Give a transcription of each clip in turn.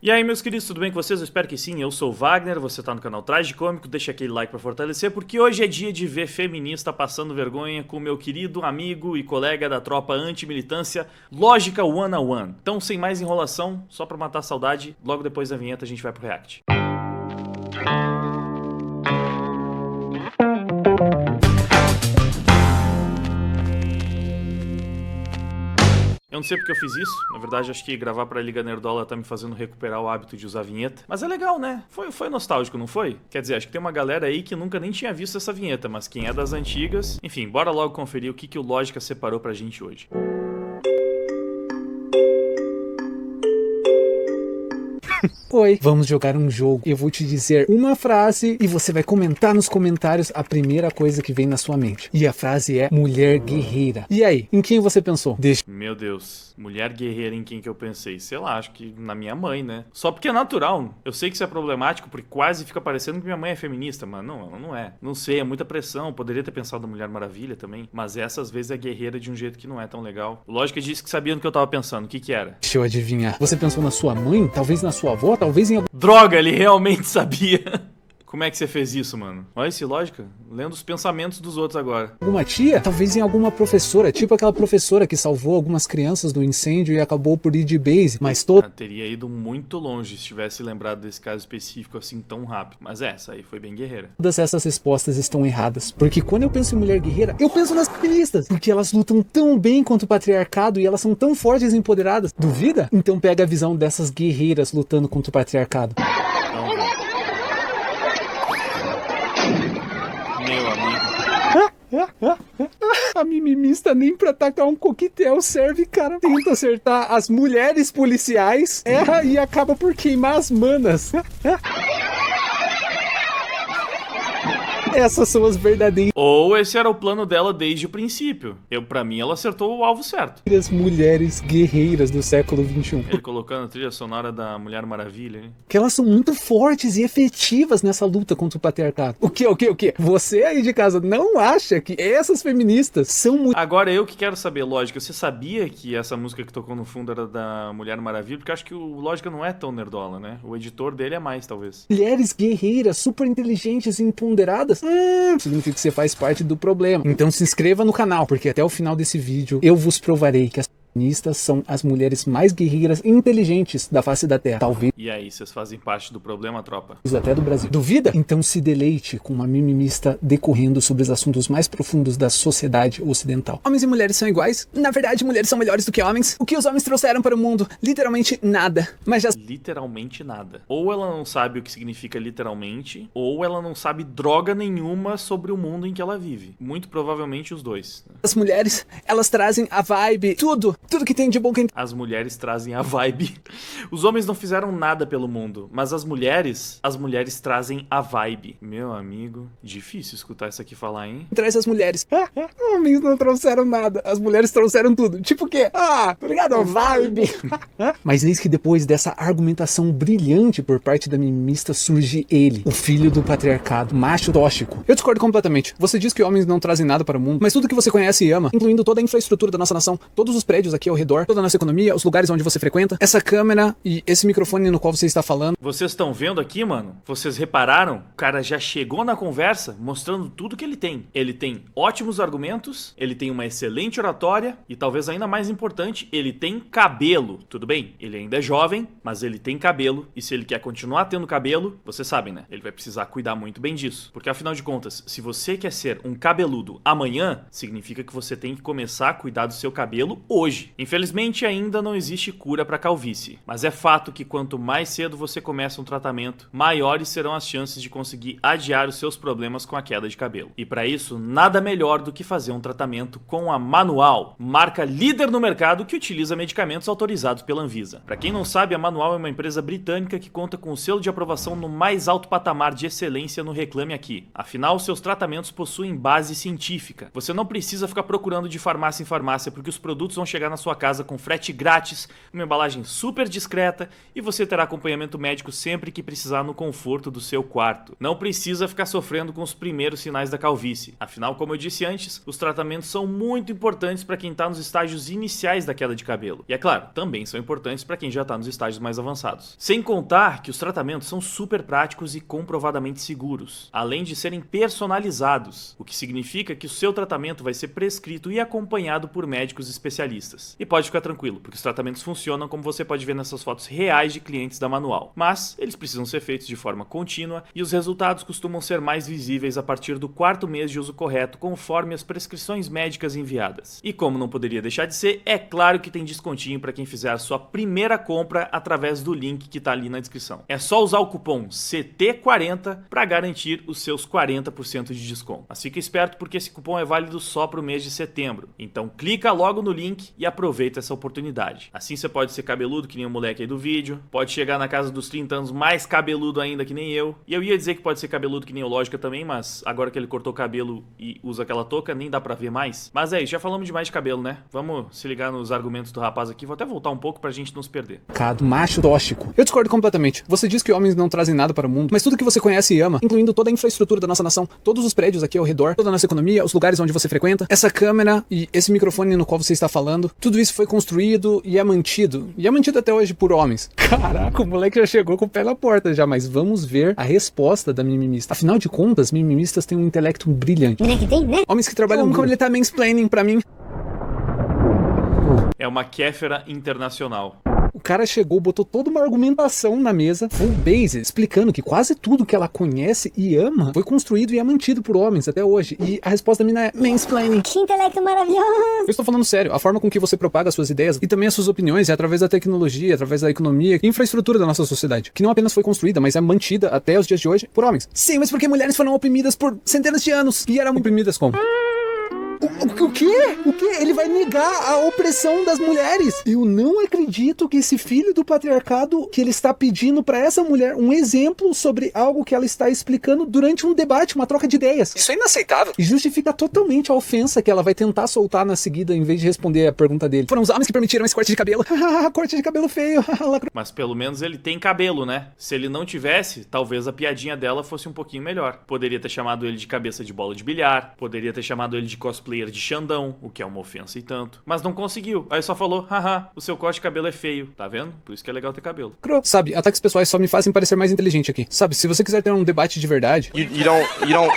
E aí, meus queridos, tudo bem com vocês? Eu espero que sim, eu sou o Wagner, você tá no canal Tragicômico, deixa aquele like pra fortalecer, porque hoje é dia de ver feminista passando vergonha com o meu querido amigo e colega da tropa anti-militância, Lógica One on One. Então, sem mais enrolação, só pra matar a saudade, logo depois da vinheta a gente vai pro react. Eu não sei porque eu fiz isso, na verdade acho que gravar pra Liga Nerdola tá me fazendo recuperar o hábito de usar vinheta. Mas é legal, né? Foi nostálgico, não foi? Quer dizer, acho que tem uma galera aí que nunca nem tinha visto essa vinheta, mas quem é das antigas... Enfim, bora logo conferir o que o Lógica separou pra gente hoje. Oi, vamos jogar um jogo. Eu vou te dizer uma frase e você vai comentar nos comentários a primeira coisa que vem na sua mente. E a frase é mulher guerreira. E aí, em quem você pensou? Meu Deus, mulher guerreira em quem que eu pensei? Sei lá, acho que na minha mãe, né? Só porque é natural. Eu sei que isso é problemático porque quase fica parecendo que minha mãe é feminista, mas não, ela não é. Não sei, é muita pressão. Poderia ter pensado na Mulher Maravilha também, mas essa às vezes é guerreira de um jeito que não é tão legal. O Lógica disse que sabia do que eu tava pensando. O que era? Deixa eu adivinhar. Você pensou na sua mãe? Talvez na sua avó? Talvez em algum... Droga, ele realmente sabia. Como é que você fez isso, mano? Olha esse Lógica, lendo os pensamentos dos outros agora. alguma tia? Talvez em alguma professora, tipo aquela professora que salvou algumas crianças do incêndio e acabou por ir de base, mas Teria ido muito longe se tivesse lembrado desse caso específico assim tão rápido. Mas essa aí foi bem guerreira. todas essas respostas estão erradas. Porque quando eu penso em mulher guerreira, eu penso nas feministas. Porque elas lutam tão bem contra o patriarcado e elas são tão fortes e empoderadas. Duvida? Então pega a visão dessas guerreiras lutando contra o patriarcado. Vamos ver. Meu amigo. A mimimista nem pra atacar um coquetel serve, cara. Tenta acertar as mulheres policiais, erra e acaba por queimar as manas. Essas são as verdadeiras Ou esse era o plano dela desde o princípio. Pra mim, ela acertou o alvo certo. mulheres guerreiras do século XXI. Ele colocando a trilha sonora da Mulher Maravilha, hein? Que elas são muito fortes e efetivas nessa luta contra o patriarcado. O quê? Você aí de casa não acha que essas feministas são muito... Agora eu que quero saber, Lógica, você sabia que essa música que tocou no fundo era da Mulher Maravilha? Porque eu acho que o Lógica não é tão nerdola, né? O editor dele é mais, talvez. mulheres guerreiras, super inteligentes e empoderadas? Significa que você faz parte do problema. Então se inscreva no canal, porque até o final desse vídeo eu vos provarei que as feministas são as mulheres mais guerreiras e inteligentes da face da Terra. Talvez E aí, vocês fazem parte do problema, tropa? até do Brasil. Duvida? Então se deleite com uma mimimista decorrendo sobre os assuntos mais profundos da sociedade ocidental. Homens e mulheres são iguais? Na verdade, mulheres são melhores do que homens. O que os homens trouxeram para o mundo? Literalmente nada. Mas já Literalmente nada. Ou ela não sabe o que significa literalmente, ou ela não sabe droga nenhuma sobre o mundo em que ela vive. Muito provavelmente os dois. as mulheres, elas trazem a vibe, tudo que tem de bom que... As mulheres trazem a vibe. Os homens não fizeram nada pelo mundo, mas as mulheres trazem a vibe. Meu amigo, difícil escutar isso aqui falar, hein? traz as mulheres. Homens não trouxeram nada, as mulheres trouxeram tudo. Tipo o quê? Obrigado, vibe. Mas eis que depois dessa argumentação brilhante por parte da mimimista surge ele, o filho do patriarcado, macho tóxico. Eu discordo completamente. Você diz que homens não trazem nada para o mundo, mas tudo que você conhece e ama, incluindo toda a infraestrutura da nossa nação, todos os prédios aqui ao redor, toda a nossa economia, os lugares onde você frequenta, essa câmera e esse microfone no qual você está falando. Vocês estão vendo aqui, mano? Vocês repararam? O cara já chegou na conversa mostrando tudo que ele tem. Ele tem ótimos argumentos, ele tem uma excelente oratória e talvez ainda mais importante, ele tem cabelo. Tudo bem? Ele ainda é jovem, mas ele tem cabelo e se ele quer continuar tendo cabelo, vocês sabem, né? Ele vai precisar cuidar muito bem disso. Porque afinal de contas, se você quer ser um cabeludo amanhã, significa que você tem que começar a cuidar do seu cabelo hoje. Infelizmente ainda não existe cura para calvície, mas é fato que quanto mais cedo você começa um tratamento, maiores serão as chances de conseguir adiar os seus problemas com a queda de cabelo. E para isso, nada melhor do que fazer um tratamento com a Manual, marca líder no mercado que utiliza medicamentos autorizados pela Anvisa. Para quem não sabe, a Manual é uma empresa britânica que conta com o selo de aprovação no mais alto patamar de excelência no Reclame Aqui. Afinal, seus tratamentos possuem base científica. Você não precisa ficar procurando de farmácia em farmácia porque os produtos vão chegar chegar na sua casa com frete grátis, uma embalagem super discreta e você terá acompanhamento médico sempre que precisar no conforto do seu quarto. Não precisa ficar sofrendo com os primeiros sinais da calvície. Afinal, como eu disse antes, os tratamentos são muito importantes para quem está nos estágios iniciais da queda de cabelo. E é claro, também são importantes para quem já está nos estágios mais avançados. Sem contar que os tratamentos são super práticos e comprovadamente seguros, além de serem personalizados, o que significa que o seu tratamento vai ser prescrito e acompanhado por médicos especialistas. E pode ficar tranquilo, porque os tratamentos funcionam como você pode ver nessas fotos reais de clientes da Manual. Mas eles precisam ser feitos de forma contínua e os resultados costumam ser mais visíveis a partir do 4º mês de uso correto, conforme as prescrições médicas enviadas. E como não poderia deixar de ser, é claro que tem descontinho para quem fizer a sua primeira compra através do link que está ali na descrição. É só usar o cupom CT40 para garantir os seus 40% de desconto. Mas fica esperto porque esse cupom é válido só para o mês de setembro. Então clica logo no link e aproveita essa oportunidade. Assim você pode ser cabeludo que nem o moleque aí do vídeo, pode chegar na casa dos 30 anos mais cabeludo ainda que nem eu. E eu ia dizer que pode ser cabeludo que nem o Lógica também, mas agora que ele cortou o cabelo e usa aquela touca, nem dá pra ver mais. Mas é isso, já falamos demais de cabelo, né? Vamos se ligar nos argumentos do rapaz aqui. Vou até voltar um pouco pra gente não se perder. Macho tóxico. Eu discordo completamente. Você diz que homens não trazem nada para o mundo, mas tudo que você conhece e ama, incluindo toda a infraestrutura da nossa nação, todos os prédios aqui ao redor, toda a nossa economia, os lugares onde você frequenta, essa câmera e esse microfone no qual você está falando, tudo isso foi construído e é mantido. E é mantido até hoje por homens. Caraca, o moleque já chegou com o pé na porta já, mas vamos ver a resposta da mimimista. Afinal de contas, mimimistas têm um intelecto brilhante. Homens que trabalham como ele tá mansplaining pra mim. É uma Kéfera internacional. O cara chegou, botou toda uma argumentação na mesa, full base, explicando que quase tudo que ela conhece e ama foi construído e é mantido por homens até hoje. E a resposta da mina é mansplaining. Que intelecto maravilhoso! Eu estou falando sério, a forma com que você propaga as suas ideias e também as suas opiniões é através da tecnologia, através da economia e infraestrutura da nossa sociedade, que não apenas foi construída, mas é mantida até os dias de hoje por homens. Sim, mas porque mulheres foram oprimidas por centenas de anos e eram oprimidas como? O quê? O quê? Ele vai negar a opressão das mulheres. Eu não acredito que esse filho do patriarcado, que ele está pedindo pra essa mulher um exemplo sobre algo que ela está explicando durante um debate, uma troca de ideias. Isso é inaceitável. E justifica totalmente a ofensa que ela vai tentar soltar na seguida, em vez de responder a pergunta dele. Foram os homens que permitiram esse corte de cabelo. Corte de cabelo feio. Mas pelo menos ele tem cabelo, né? Se ele não tivesse, talvez a piadinha dela fosse um pouquinho melhor. Poderia ter chamado ele de cabeça de bola de bilhar, poderia ter chamado ele de cosplayer de Xandão, o que é uma ofensa e tanto. Mas não conseguiu. Aí só falou, haha, o seu corte de cabelo é feio. Tá vendo? Por isso que é legal ter cabelo. Sabe, ataques pessoais só me fazem parecer mais inteligente aqui. Sabe, se você quiser ter um debate de verdade... You don't...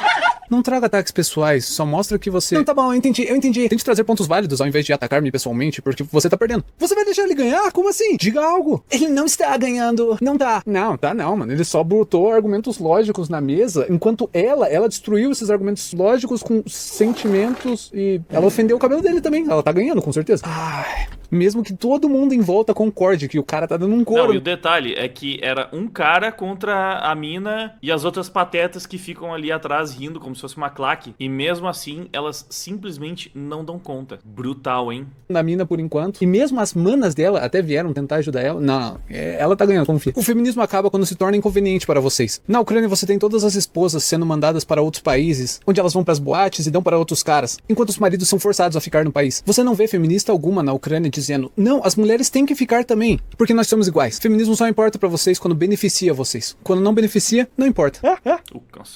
Não traga ataques pessoais, só mostra que você... Não, tá bom, eu entendi. Tente trazer pontos válidos ao invés de atacar-me pessoalmente, porque você tá perdendo. Você vai deixar ele ganhar? Como assim? Diga algo. Ele não está ganhando. Não tá. Não, tá não, mano. Ele só botou argumentos lógicos na mesa, enquanto ela destruiu esses argumentos lógicos com sentimentos e ela ofendeu o cabelo dele também. Ela tá ganhando, com certeza. Ai... Mesmo que todo mundo em volta concorde que o cara tá dando um couro. Não, e o detalhe é que era um cara contra a mina e as outras patetas que ficam ali atrás rindo como se fosse uma claque. E mesmo assim, elas simplesmente não dão conta. Brutal, hein? Na mina por enquanto. E mesmo as manas dela até vieram tentar ajudar ela. Não, ela tá ganhando, confia. O feminismo acaba quando se torna inconveniente para vocês. Na Ucrânia você tem todas as esposas sendo mandadas para outros países, onde elas vão pras boates e dão para outros caras, enquanto os maridos são forçados a ficar no país. Você não vê feminista alguma na Ucrânia dizendo, não, as mulheres têm que ficar também, porque nós somos iguais. Feminismo só importa pra vocês quando beneficia vocês. Quando não beneficia, não importa.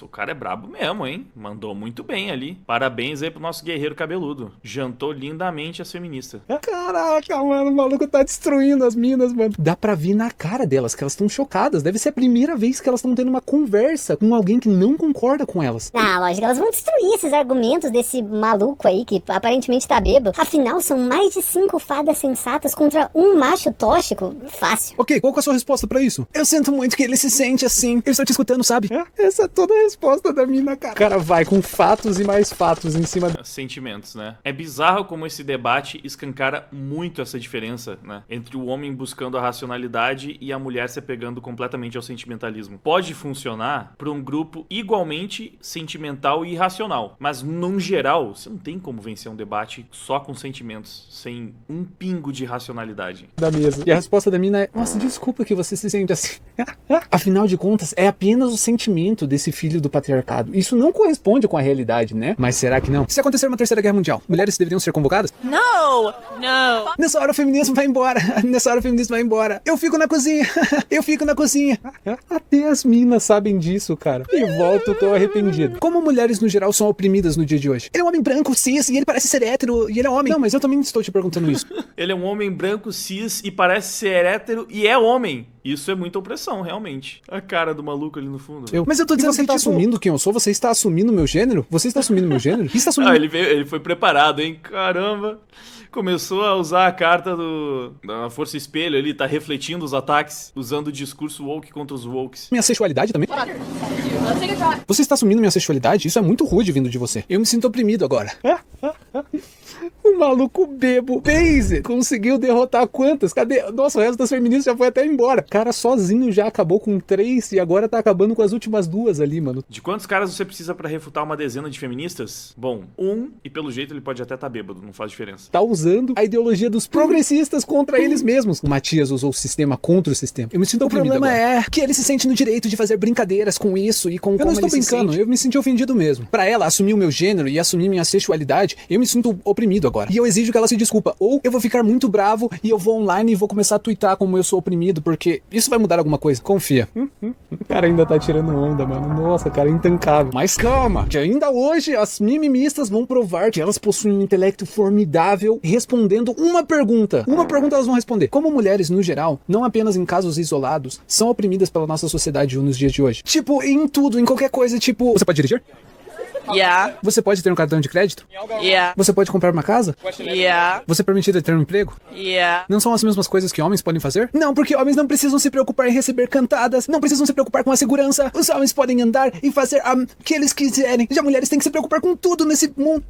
O cara é brabo mesmo, hein? Mandou muito bem ali. Parabéns aí pro nosso guerreiro cabeludo. Jantou lindamente as feministas. Caraca, mano, o maluco tá destruindo as minas, mano. Dá pra ver na cara delas que elas estão chocadas. Deve ser a primeira vez que elas estão tendo uma conversa com alguém que não concorda com elas. Ah, lógico, elas vão destruir esses argumentos desse maluco aí que aparentemente tá bêbado. Afinal, são mais de 5 fadas sensatas contra um macho tóxico. Fácil. Ok, qual que é a sua resposta pra isso? Eu sinto muito que ele se sente assim. Eu estou te escutando, sabe? Essa é toda a resposta da mina, cara. O cara vai com fatos e mais fatos em cima... Sentimentos, né? É bizarro como esse debate escancara muito essa diferença, né? Entre o homem buscando a racionalidade e a mulher se apegando completamente ao sentimentalismo. Pode funcionar para um grupo igualmente sentimental e irracional. Mas, num geral, você não tem como vencer um debate só com sentimentos, sem um pingo de racionalidade. Da mesa. E a resposta da mina é, nossa, desculpa que você se sente assim. Afinal de contas, é apenas o sentimento desse filho do patriarcado. Isso não corresponde com a realidade, né? Mas será que não? Se acontecer uma terceira guerra mundial, mulheres deveriam ser convocadas? Não! No. No. Nessa hora o feminismo vai embora. Nessa hora o feminismo vai embora. Eu fico na cozinha. Eu fico na cozinha. Até as minas sabem disso, cara. E volto tão arrependido. Como mulheres no geral são oprimidas no dia de hoje? Ele é um homem branco, cis, e ele parece ser hétero, e ele é homem. Não, mas eu também estou te perguntando isso. Ele é um homem branco, cis e parece ser hétero e é homem. Isso é muita opressão, realmente. A cara do maluco ali no fundo. Mas eu tô dizendo que você tá assumindo quem eu sou? Você está assumindo meu gênero? Você está assumindo meu gênero? Você está assumindo... Ah, ele foi preparado, hein? Caramba. Começou a usar a carta da Força Espelho ali, tá refletindo os ataques, usando o discurso woke contra os wokes. Minha sexualidade também? Você está assumindo minha sexualidade? Isso é muito rude vindo de você. Eu me sinto oprimido agora. O maluco bebo Base conseguiu derrotar quantas? Cadê? Nossa, o resto das feministas já foi até embora. O cara sozinho já acabou com 3 e agora tá acabando com as últimas 2 ali, mano. De quantos caras você precisa pra refutar uma dezena de feministas? Bom, 1, e pelo jeito ele pode até estar bêbado, não faz diferença. Tá usando a ideologia dos progressistas contra eles mesmos. O Matias usou o sistema contra o sistema. Eu me sinto oprimido. O problema é que ele se sente no direito de fazer brincadeiras com isso e com como ele se sente. Eu não estou brincando, eu me senti ofendido mesmo. Pra ela assumir o meu gênero e assumir minha sexualidade, eu me sinto oprimido agora. E eu exijo que ela se desculpa. Ou eu vou ficar muito bravo e eu vou online e vou começar a twittar como eu sou oprimido, porque isso vai mudar alguma coisa. Confia. O cara ainda tá tirando onda, mano. Nossa, cara, é intancável. Mas calma, que ainda hoje as mimimistas vão provar que elas possuem um intelecto formidável respondendo uma pergunta. Uma pergunta elas vão responder. Como mulheres, no geral, não apenas em casos isolados, são oprimidas pela nossa sociedade nos dias de hoje. Tipo, em tudo, em qualquer coisa, tipo... Você pode dirigir? Yeah. Você pode ter um cartão de crédito? Yeah. Você pode comprar uma casa? Yeah. Você é permitido ter um emprego? Yeah. Não são as mesmas coisas que homens podem fazer? Não, porque homens não precisam se preocupar em receber cantadas, não precisam se preocupar com a segurança. Os homens podem andar e fazer o que eles quiserem. Já mulheres têm que se preocupar com tudo nesse mundo.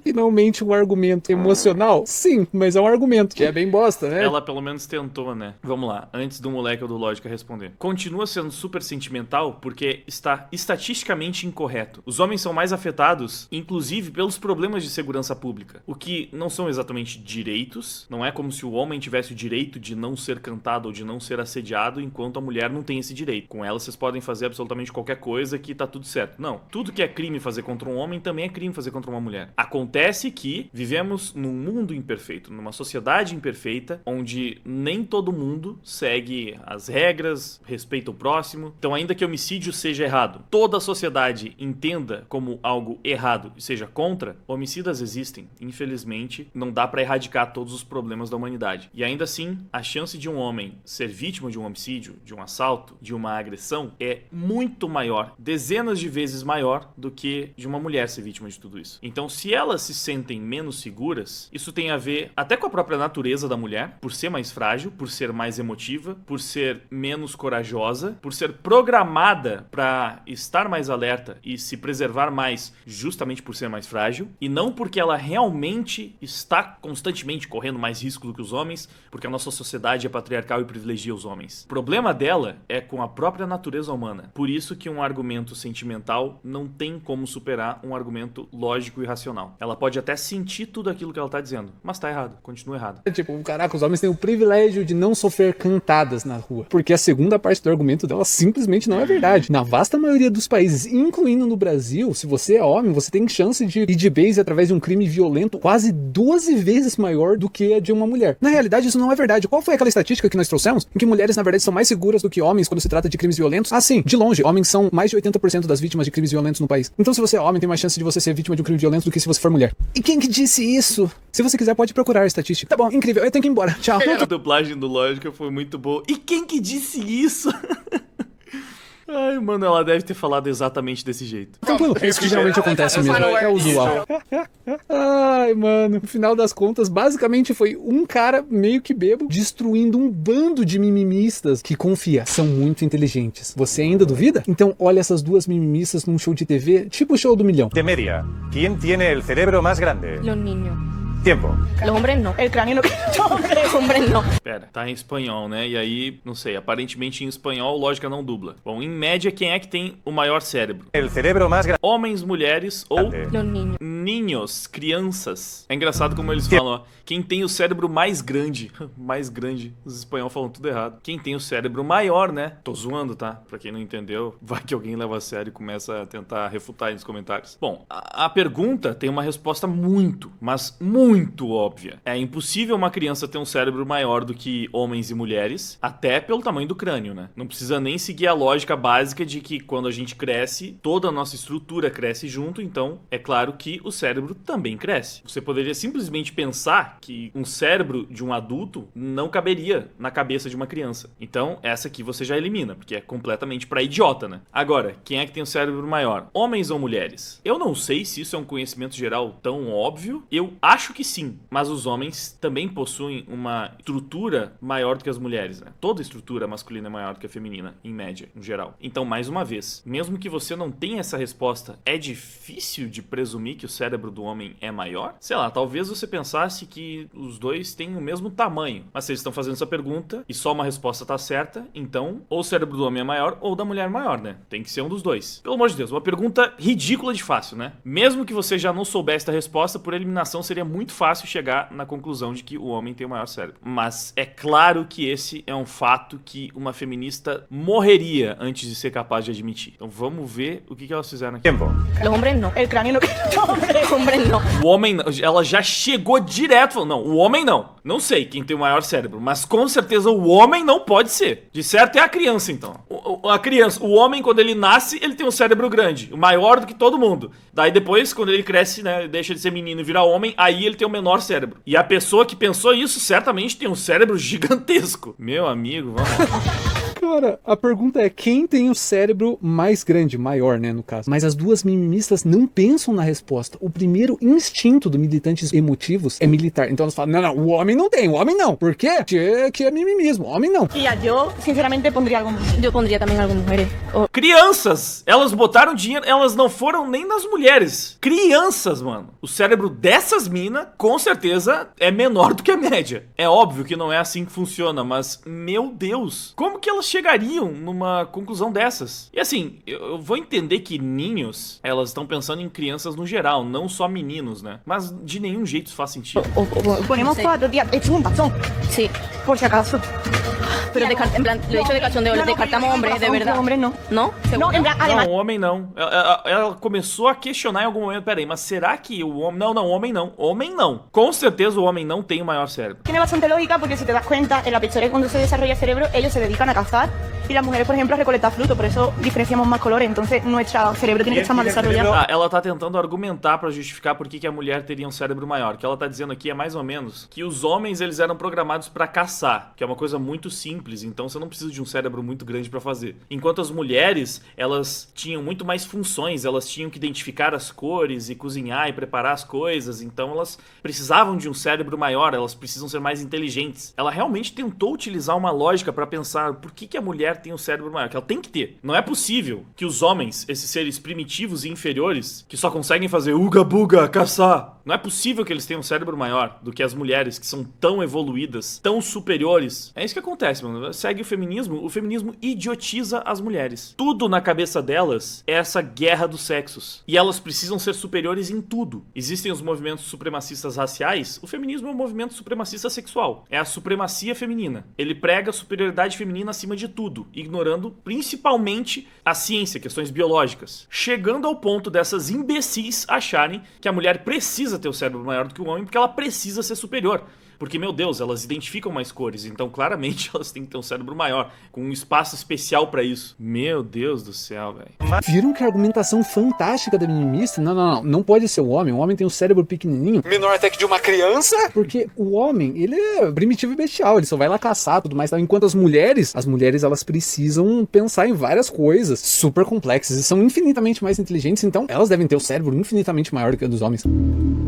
Finalmente um argumento emocional? Sim, mas é um argumento que é bem bosta, né? Ela pelo menos tentou, né? Vamos lá, antes do moleque ou do Lógica responder. Continua sendo super sentimental porque está estatisticamente incorreto. Os homens são mais afetados, inclusive pelos problemas de segurança pública, o que não são exatamente direitos, não é como se o homem tivesse o direito de não ser cantado ou de não ser assediado, enquanto a mulher não tem esse direito. Com ela vocês podem fazer absolutamente qualquer coisa que tá tudo certo. Não, tudo que é crime fazer contra um homem também é crime fazer contra uma mulher. Acontece que vivemos num mundo imperfeito, numa sociedade imperfeita, onde nem todo mundo segue as regras, respeita o próximo. Então, ainda que homicídio seja errado, toda a sociedade entenda como algo errado e seja contra, homicidas existem. Infelizmente, não dá pra erradicar todos os problemas da humanidade. E ainda assim, a chance de um homem ser vítima de um homicídio, de um assalto, de uma agressão, é muito maior, dezenas de vezes maior do que de uma mulher ser vítima de tudo isso. Então, se elas se sentem menos seguras, isso tem a ver até com a própria natureza da mulher, por ser mais frágil, por ser mais emotiva, por ser menos corajosa, por ser programada pra estar mais alerta e se preservar mais justamente por ser mais frágil, e não porque ela realmente está constantemente correndo mais risco do que os homens, porque a nossa sociedade é patriarcal e privilegia os homens. O problema dela é com a própria natureza humana. Por isso que um argumento sentimental não tem como superar um argumento lógico e racional. Ela pode até sentir tudo aquilo que ela tá dizendo, mas tá errado, continua errado. Tipo, caraca, os homens têm o privilégio de não sofrer cantadas na rua, porque a segunda parte do argumento dela simplesmente não é verdade. Na vasta maioria dos países, incluindo no Brasil, se você é homem, você tem chance de ir de base através de um crime violento quase 12 vezes maior do que a de uma mulher. Na realidade, isso não é verdade. Qual foi aquela estatística que nós trouxemos? Em que mulheres, na verdade, são mais seguras do que homens quando se trata de crimes violentos? Ah, sim, de longe, homens são mais de 80% das vítimas de crimes violentos no país. Então, se você é homem, tem mais chance de você ser vítima de um crime violento do que se você for mulher. E quem que disse isso? Se você quiser, pode procurar a estatística. Tá bom, incrível, eu tenho que ir embora. Tchau. A dublagem do Lógica foi muito boa. E quem que disse isso? Ai, mano, ela deve ter falado exatamente desse jeito. Tranquilo, é isso que geralmente acontece mesmo. É usual. Ai, mano, no final das contas, basicamente foi um cara meio que bebo destruindo um bando de mimimistas que, confia, são muito inteligentes. Você ainda duvida? Então olha essas duas mimimistas num show de TV, tipo o show do milhão. De media, ¿quién tiene el cerebro más grande? Los niños. Tiempo. Los hombres no. El cráneo no. Los hombres no. Pera, tá em espanhol, né? E aí, não sei, aparentemente em espanhol, Lógica não dubla. Bom, em média, quem é que tem o maior cérebro? El cerebro más grande. Homens, mulheres ou Los niños. Ninhos, crianças. É engraçado como eles falam, ó. Quem tem o cérebro mais grande. Mais grande. Os espanhóis falam tudo errado. Quem tem o cérebro maior, né? Tô zoando, tá? Pra quem não entendeu, vai que alguém leva a sério e começa a tentar refutar aí nos comentários. Bom, a pergunta tem uma resposta muito, mas muito óbvia. É impossível uma criança ter um cérebro maior do que homens e mulheres, até pelo tamanho do crânio, né? Não precisa nem seguir a lógica básica de que quando a gente cresce, toda a nossa estrutura cresce junto, então é claro que o cérebro também cresce. Você poderia simplesmente pensar que um cérebro de um adulto não caberia na cabeça de uma criança. Então, essa aqui você já elimina, porque é completamente pra idiota, né? Agora, quem é que tem o cérebro maior? Homens ou mulheres? Eu não sei se isso é um conhecimento geral tão óbvio. Eu acho que sim, mas os homens também possuem uma estrutura maior do que as mulheres, né? Toda estrutura masculina é maior do que a feminina, em média, em geral. Então, mais uma vez, mesmo que você não tenha essa resposta, é difícil de presumir que o cérebro do homem é maior? Sei lá, talvez você pensasse que os dois têm o mesmo tamanho, mas se eles estão fazendo essa pergunta e só uma resposta tá certa, então ou o cérebro do homem é maior ou da mulher maior, né? Tem que ser um dos dois. Pelo amor de Deus, uma pergunta ridícula de fácil, né? Mesmo que você já não soubesse a resposta, por eliminação seria muito fácil chegar na conclusão de que o homem tem o maior cérebro. Mas é claro que esse é um fato que uma feminista morreria antes de ser capaz de admitir. Então vamos ver o que elas fizeram aqui. Tiempo. Los hombres no. El cráneo no. Los hombres no. O homem, ela já chegou direto falando, não, o homem não. Não sei quem tem o maior cérebro, mas com certeza o homem não pode ser. De certo é a criança, então. A criança, o homem, quando ele nasce, ele tem um cérebro grande, maior do que todo mundo. Daí depois, quando ele cresce, né, deixa de ser menino e vira homem, aí ele tem o menor cérebro. E a pessoa que pensou isso, certamente tem um cérebro gigantesco. Meu amigo, vamos lá. Cara, a pergunta é quem tem o cérebro mais grande, maior, né, no caso. Mas as duas mimimistas não pensam na resposta. O primeiro instinto do militantes emotivos é militar. Então elas falam, não, o homem não tem, o homem não. Por quê? Que é mimimismo, o homem não. Tía, yo sinceramente pondría algo. Yo pondría también algo mujeres. Crianças! Elas botaram dinheiro, elas não foram nem nas mulheres. Crianças, mano. O cérebro dessas minas, com certeza, é menor do que a média. É óbvio que não é assim que funciona, mas, meu Deus, como que elas chegariam numa conclusão dessas? E assim, eu vou entender que ninhos, elas estão pensando em crianças no geral, não só meninos, né? Mas de nenhum jeito isso faz sentido. Ponemos 4 días. He hecho un bastón. Sí, por si acaso. Pero en plan, lo he dicho de cachondeo, descartamos hombres, de verdad. Hombres no. ¿No? No, en plan, además. Não, homem não. Ela começou a questionar em algum momento, peraí, mas será que o homem... Não, homem não. Homem não. Com certeza o homem não tem o maior cérebro. Tiene bastante lógica porque si te das cuenta, en la pechera cuando se desarrolla el cerebro, ellos se dedican a cazar y las mujeres, por ejemplo, a recolectar fruto, por eso diferenciamos más colores, entonces nuestro cerebro tiene que estar más desarrollado. Ah, ela tá tentando argumentar pra justificar por que a mulher teria um cérebro maior. O que ela tá dizendo aqui é mais ou menos que os homens, eles eram programados pra caçar, que é uma coisa muito simples, então você não precisa de um cérebro muito grande pra fazer. Enquanto as mulheres, elas tinham muito mais funções, elas tinham que identificar as cores e cozinhar e preparar as coisas, então elas precisavam de um cérebro maior, elas precisam ser mais inteligentes. Ela realmente tentou utilizar uma lógica pra pensar por que a mulher tem um cérebro maior, que ela tem que ter. Não é possível que os homens, esses seres primitivos e inferiores, que só conseguem fazer uga-buga, caçar, não é possível que eles tenham um cérebro maior do que as mulheres, que são tão evoluídas, tão superiores. É isso que acontece, mano. Segue o feminismo idiotiza as mulheres. Tudo na cabeça delas é essa guerra dos sexos. E elas precisam ser superiores em tudo. Existem os movimentos supremacistas raciais, o feminismo é um movimento supremacista sexual. É a supremacia feminina. Ele prega a superioridade feminina acima de tudo, ignorando principalmente a ciência, questões biológicas. Chegando ao ponto dessas imbecis acharem que a mulher precisa ter o cérebro maior do que o homem porque ela precisa ser superior. Porque, meu Deus, elas identificam mais cores, então claramente elas têm que ter um cérebro maior, com um espaço especial pra isso. Meu Deus do céu, velho. Viram que a argumentação fantástica da mimimista? Não pode ser o homem tem um cérebro pequenininho, menor até que de uma criança, porque o homem, ele é primitivo e bestial, ele só vai lá caçar, tudo mais, enquanto as mulheres elas precisam pensar em várias coisas super complexas e são infinitamente mais inteligentes, então elas devem ter o cérebro infinitamente maior do que o dos homens.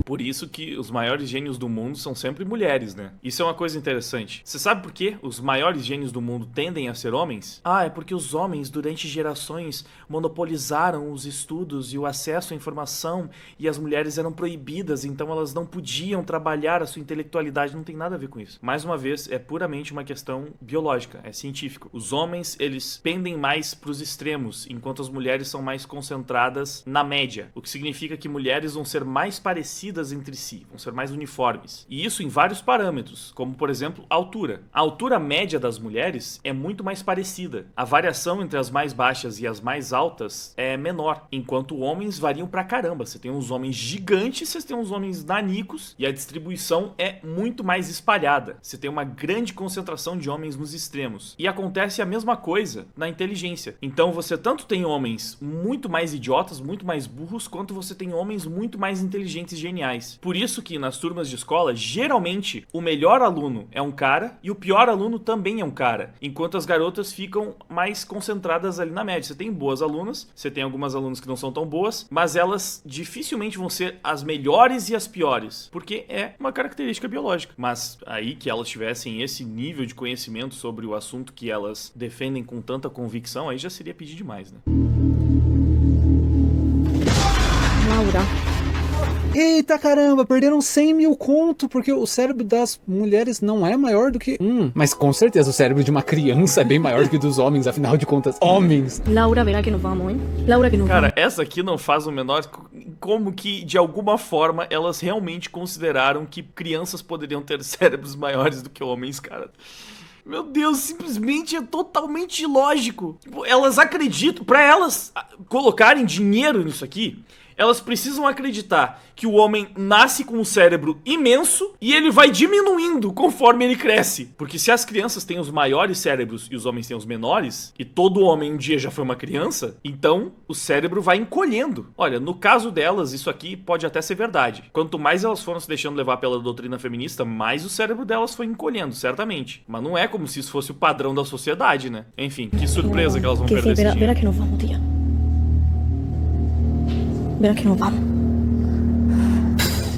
Por isso que os maiores gênios do mundo são sempre mulheres. mulheres, né? Isso é uma coisa interessante. Você sabe por que os maiores gênios do mundo tendem a ser homens? Ah, é porque os homens, durante gerações, monopolizaram os estudos e o acesso à informação e as mulheres eram proibidas, então elas não podiam trabalhar a sua intelectualidade. Não tem nada a ver com isso. Mais uma vez, é puramente uma questão biológica, é científico. Os homens, eles pendem mais pros extremos, enquanto as mulheres são mais concentradas na média, o que significa que mulheres vão ser mais parecidas entre si, vão ser mais uniformes. E isso em vários parâmetros, como por exemplo, a altura. A altura média das mulheres é muito mais parecida. A variação entre as mais baixas e as mais altas é menor, enquanto homens variam pra caramba. Você tem uns homens gigantes, você tem uns homens nanicos, e a distribuição é muito mais espalhada. Você tem uma grande concentração de homens nos extremos. E acontece a mesma coisa na inteligência. Então você tanto tem homens muito mais idiotas, muito mais burros, quanto você tem homens muito mais inteligentes e geniais. Por isso que nas turmas de escola, geralmente, o melhor aluno é um cara e o pior aluno também é um cara, enquanto as garotas ficam mais concentradas ali na média. Você tem boas alunas, você tem algumas alunas que não são tão boas, mas elas dificilmente vão ser as melhores e as piores, porque é uma característica biológica. Mas aí que elas tivessem esse nível de conhecimento sobre o assunto que elas defendem com tanta convicção, aí já seria pedir demais, né? Laura. Eita caramba, perderam 100 mil conto, porque o cérebro das mulheres não é maior do que... Mas com certeza o cérebro de uma criança é bem maior do que dos homens, afinal de contas, homens. Laura, verá que nos vamos, hein? Laura, que nos Cara, vamos. essa aqui não faz o menor... Como que, de alguma forma, elas realmente consideraram que crianças poderiam ter cérebros maiores do que homens, cara. Meu Deus, simplesmente é totalmente ilógico. Tipo, elas acreditam... Pra elas colocarem dinheiro nisso aqui... Elas precisam acreditar que o homem nasce com um cérebro imenso e ele vai diminuindo conforme ele cresce. Porque se as crianças têm os maiores cérebros e os homens têm os menores, e todo homem um dia já foi uma criança, então o cérebro vai encolhendo. Olha, no caso delas, isso aqui pode até ser verdade. Quanto mais elas foram se deixando levar pela doutrina feminista, mais o cérebro delas foi encolhendo, certamente. Mas não é como se isso fosse o padrão da sociedade, né? Enfim, que surpresa que elas vão perder esse dinheiro. Verá que nos vamos, tia. Verá que nos vamos.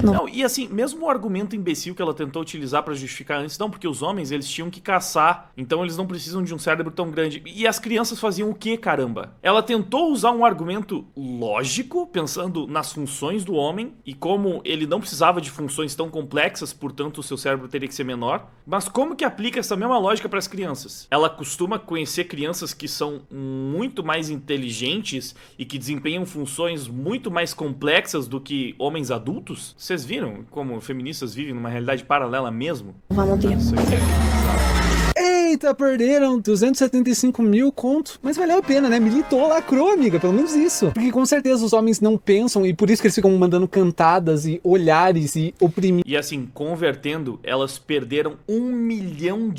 Não, e assim, mesmo o argumento imbecil que ela tentou utilizar pra justificar antes, não, porque os homens, eles tinham que caçar, então eles não precisam de um cérebro tão grande. E as crianças faziam o quê, caramba? Ela tentou usar um argumento lógico, pensando nas funções do homem, e como ele não precisava de funções tão complexas, portanto o seu cérebro teria que ser menor. Mas como que aplica essa mesma lógica pras crianças? Ela costuma conhecer crianças que são muito mais inteligentes e que desempenham funções muito mais complexas do que homens adultos? Vocês viram como feministas vivem numa realidade paralela mesmo? Vamos, tia. Eita, perderam 275 mil conto. Mas valeu a pena, né? Militou, lacrou, amiga. Pelo menos isso. Porque com certeza os homens não pensam e por isso que eles ficam mandando cantadas e olhares e oprimir. E assim, convertendo, elas perderam R$1 milhão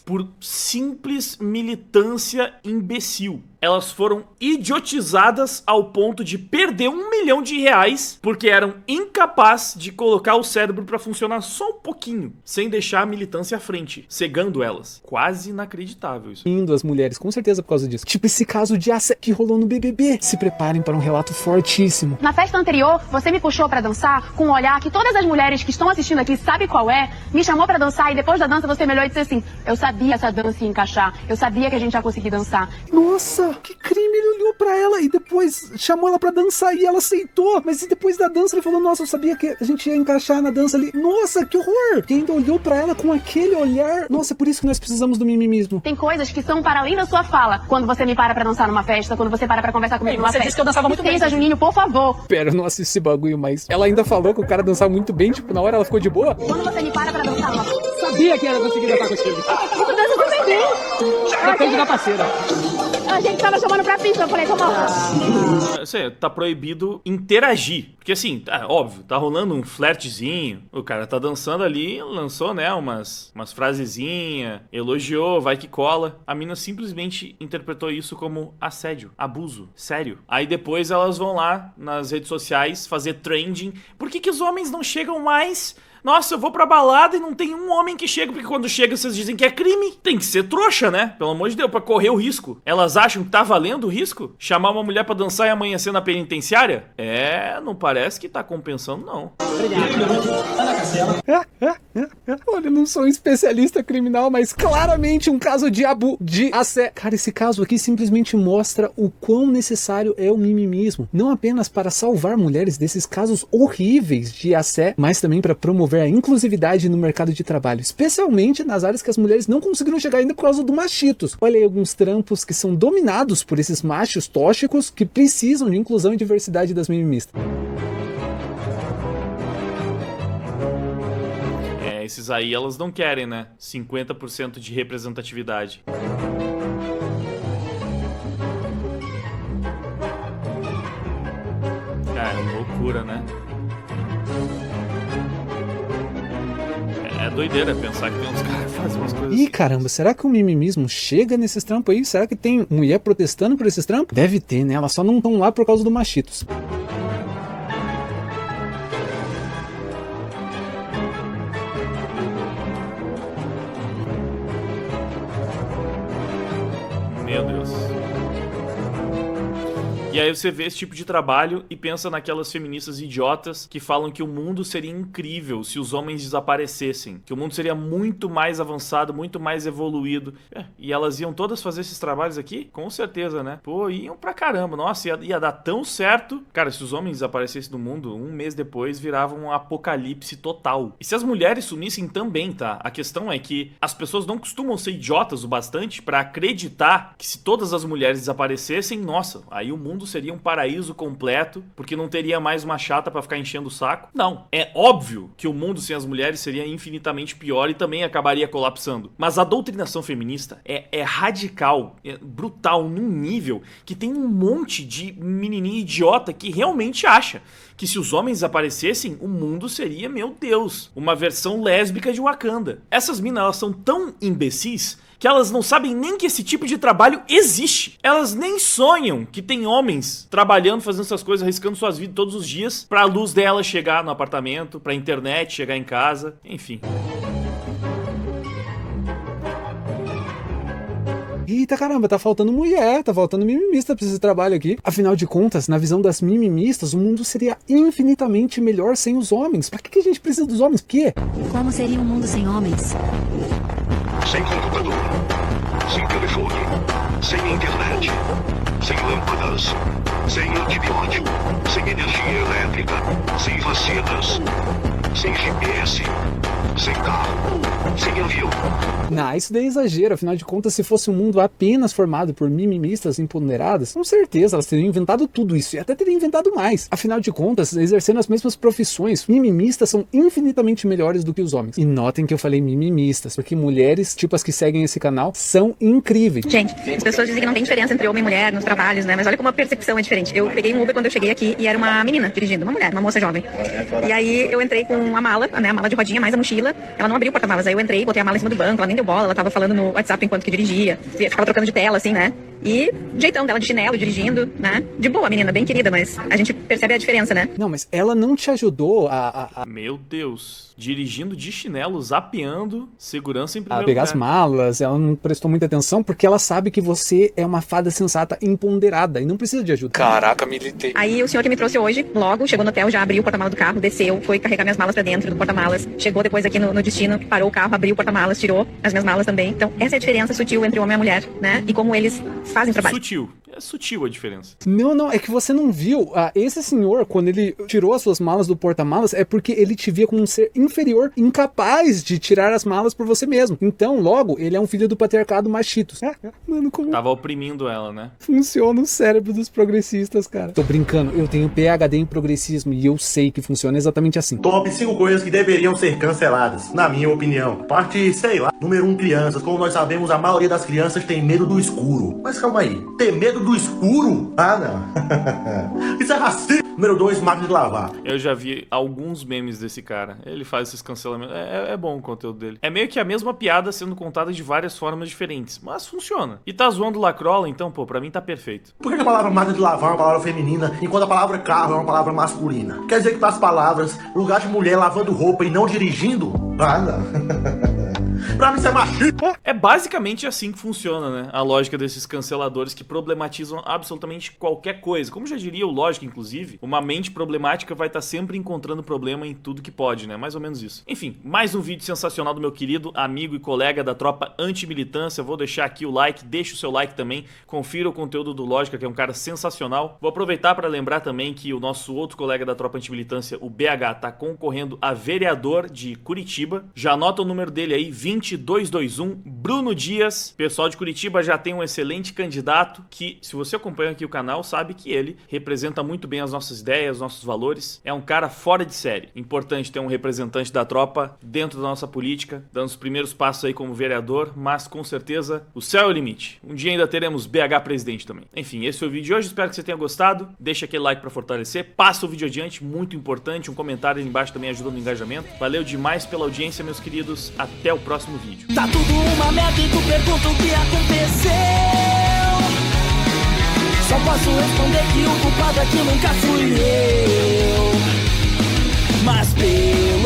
por simples militância imbecil. Elas foram idiotizadas ao ponto de perder R$1 milhão porque eram incapazes de colocar o cérebro pra funcionar só um pouquinho, sem deixar a militância à frente, cegando elas. Quase inacreditável isso. Indo as mulheres, com certeza por causa disso. Tipo esse caso de assédio que rolou no BBB. Se preparem para um relato fortíssimo. Na festa anterior, você me puxou pra dançar com um olhar que todas as mulheres que estão assistindo aqui sabem qual é, me chamou pra dançar e depois da dança você me olhou e disse assim: eu sabia essa dança ia encaixar, eu sabia que a gente ia conseguir dançar. Nossa, que crime! Ele olhou pra ela e depois chamou ela pra dançar e ela aceitou. Mas depois da dança ele falou: nossa, eu sabia que a gente ia encaixar na dança ali. Nossa, que horror! E ainda olhou pra ela com aquele olhar. Nossa, é por isso que nós precisamos do mimimismo. Tem coisas que são para além da sua fala. Quando você me para pra dançar numa festa, quando você para pra conversar comigo numa festa. Você disse que eu dançava muito bem. Licença, Juninho, por favor. Pera, eu não assisti esse bagulho, mas ela ainda falou que o cara dançava muito bem. Tipo, na hora ela ficou de boa. Quando você me para pra dançar numa festa. Sabia que ela conseguia dançar contigo. Você dança super bem. Depende da parceira. A gente tava chamando pra pista, eu falei, vamos lá. Tá proibido interagir. Porque assim, óbvio, tá rolando um flertezinho, o cara tá dançando ali, lançou, né, umas frasezinhas, elogiou, vai que cola. A mina simplesmente interpretou isso como assédio, abuso, sério. Aí depois elas vão lá nas redes sociais fazer trending. Por que os homens não chegam mais Nossa, eu vou pra balada e não tem um homem que chega, porque quando chega vocês dizem que é crime. Tem que ser trouxa, né? Pelo amor de Deus, pra correr o risco. Elas acham que tá valendo o risco? Chamar uma mulher pra dançar e amanhecer na penitenciária? Não parece que tá compensando, não. Olha, eu não sou um especialista criminal, mas claramente um caso de assédio. Cara, esse caso aqui simplesmente mostra o quão necessário é o mimimismo. Não apenas para salvar mulheres desses casos horríveis de assédio, mas também para promover a inclusividade no mercado de trabalho, especialmente nas áreas que as mulheres não conseguiram chegar ainda por causa do machitos. Olha aí alguns trampos que são dominados por esses machos tóxicos que precisam de inclusão e diversidade das mimimistas. Esses aí elas não querem, né? 50% de representatividade. É loucura, né? É doideira pensar que tem uns caras que fazem umas coisas Ih, caramba, será que o mimimismo chega nesses trampos aí? Será que tem mulher protestando por esses trampos? Deve ter, né? Elas só não estão lá por causa do machitos. Meu Deus. E aí você vê esse tipo de trabalho e pensa naquelas feministas idiotas que falam que o mundo seria incrível se os homens desaparecessem, que o mundo seria muito mais avançado, muito mais evoluído. E elas iam todas fazer esses trabalhos aqui? Com certeza, né? Pô, iam pra caramba. Nossa, ia dar tão certo. Cara, se os homens desaparecessem do mundo, um mês depois virava um apocalipse total. E se as mulheres sumissem também, tá? A questão é que as pessoas não costumam ser idiotas o bastante pra acreditar que se todas as mulheres desaparecessem, nossa, aí o mundo seria um paraíso completo, porque não teria mais uma chata pra ficar enchendo o saco. Não, é óbvio que o mundo sem as mulheres seria infinitamente pior e também acabaria colapsando. Mas a doutrinação feminista é radical, é brutal, num nível que tem um monte de menininha idiota que realmente acha que se os homens desaparecessem, o mundo seria, meu Deus, uma versão lésbica de Wakanda. Essas minas, elas são tão imbecis que elas não sabem nem que esse tipo de trabalho existe. Elas nem sonham que tem homens trabalhando, fazendo essas coisas, arriscando suas vidas todos os dias pra luz dela chegar no apartamento, pra internet chegar em casa, enfim. Eita caramba, tá faltando mulher, tá faltando mimimista pra esse trabalho aqui. Afinal de contas, na visão das mimimistas, o mundo seria infinitamente melhor sem os homens. Pra que a gente precisa dos homens? Por quê? Como seria um mundo sem homens? Sem computador, sem telefone, sem internet, sem lâmpadas, sem antibiótico, sem energia elétrica, sem vacinas, sem GPS, sem carro, sem avião. Não, isso daí é exagero. Afinal de contas, se fosse um mundo apenas formado por mimimistas empoderadas, com certeza elas teriam inventado tudo isso e até teriam inventado mais. Afinal de contas, exercendo as mesmas profissões, mimimistas são infinitamente melhores do que os homens. E notem que eu falei mimimistas, porque mulheres, tipo as que seguem esse canal, são incríveis. Gente, as pessoas dizem que não tem diferença entre homem e mulher nos trabalhos, né? Mas olha como a percepção é diferente. Eu peguei um Uber quando eu cheguei aqui e era uma menina dirigindo, uma mulher, uma moça jovem. E aí eu entrei com a mala, né? A mala de rodinha, mais a mochila. Ela não abriu o porta-malas. Aí eu entrei, botei a mala em cima do banco, ela nem deu bola, ela tava falando no WhatsApp enquanto que dirigia, ficava trocando de tela, assim, né? E jeitão dela de chinelo, dirigindo, né? De boa, menina, bem querida, mas a gente percebe a diferença, né? Não, mas ela não te ajudou Meu Deus, dirigindo de chinelo, zapeando, segurança em primeiro a pegar lugar. as malas, ela não prestou muita atenção porque ela sabe que você é uma fada sensata empoderada e não precisa de ajuda. Caraca, militei. Aí o senhor que me trouxe hoje, logo, chegou no hotel, já abriu o porta-malas do carro, desceu, foi carregar minhas malas pra dentro do porta-malas, chegou depois aqui no destino, parou o carro, abriu o porta-malas, tirou as minhas malas também. Então, essa é a diferença sutil entre o homem e a mulher, né? E como eles fazem o trabalho. Sutil. É sutil a diferença. Não, é que você não viu. Esse senhor, quando ele tirou as suas malas do porta-malas, é porque ele te via como um ser inferior, incapaz de tirar as malas por você mesmo. Então, logo, ele é um filho do patriarcado machitos. Mano, como Tava oprimindo ela, né? funciona o cérebro dos progressistas, cara? Tô brincando, eu tenho PhD em progressismo e eu sei que funciona exatamente assim. Top 5 coisas que deveriam ser canceladas, na minha opinião. Parte, sei lá. Número 1, crianças. Como nós sabemos, a maioria das crianças tem medo do escuro. Mas calma aí, ter medo dedo do escuro? Ah, não. Isso é racismo. Número 2, máquina de lavar. Eu já vi alguns memes desse cara. Ele faz esses cancelamentos. É bom o conteúdo dele. É meio que a mesma piada sendo contada de várias formas diferentes, mas funciona. E tá zoando Lacrola, então, pô, pra mim tá perfeito. Por que a palavra máquina de lavar é uma palavra feminina, enquanto a palavra carro é uma palavra masculina? Quer dizer que nas palavras, lugar de mulher lavando roupa e não dirigindo? Ah, não. Pra mim isso é machismo. É basicamente assim que funciona, né? A lógica desses canceladores que problematizam absolutamente qualquer coisa. Como já diria o Lógica, inclusive, uma mente problemática vai estar sempre encontrando problema em tudo que pode, né? Mais ou menos isso. Enfim, mais um vídeo sensacional do meu querido amigo e colega da tropa anti-militância. Vou deixar aqui o like, deixa o seu like também. Confira o conteúdo do Lógica, que é um cara sensacional. Vou aproveitar para lembrar também que o nosso outro colega da tropa anti-militância, o BH, tá concorrendo a vereador de Curitiba. Já anota o número dele aí, 20221, Bruno Dias. Pessoal de Curitiba já tem um excelente candidato que, se você acompanha aqui o canal, sabe que ele representa muito bem as nossas ideias, nossos valores. É um cara fora de série. Importante ter um representante da tropa dentro da nossa política, dando os primeiros passos aí como vereador, mas com certeza o céu é o limite. Um dia ainda teremos BH presidente também. Enfim, esse foi o vídeo de hoje, espero que você tenha gostado. Deixa aquele like pra fortalecer, passa o vídeo adiante, muito importante. Um comentário aí embaixo também ajuda no engajamento. Valeu demais pela audiência, meus queridos. Até o próximo vídeo. Tá tudo uma merda e tu pergunta o que aconteceu. Só posso responder que o culpado aqui nunca fui eu. Mas pelo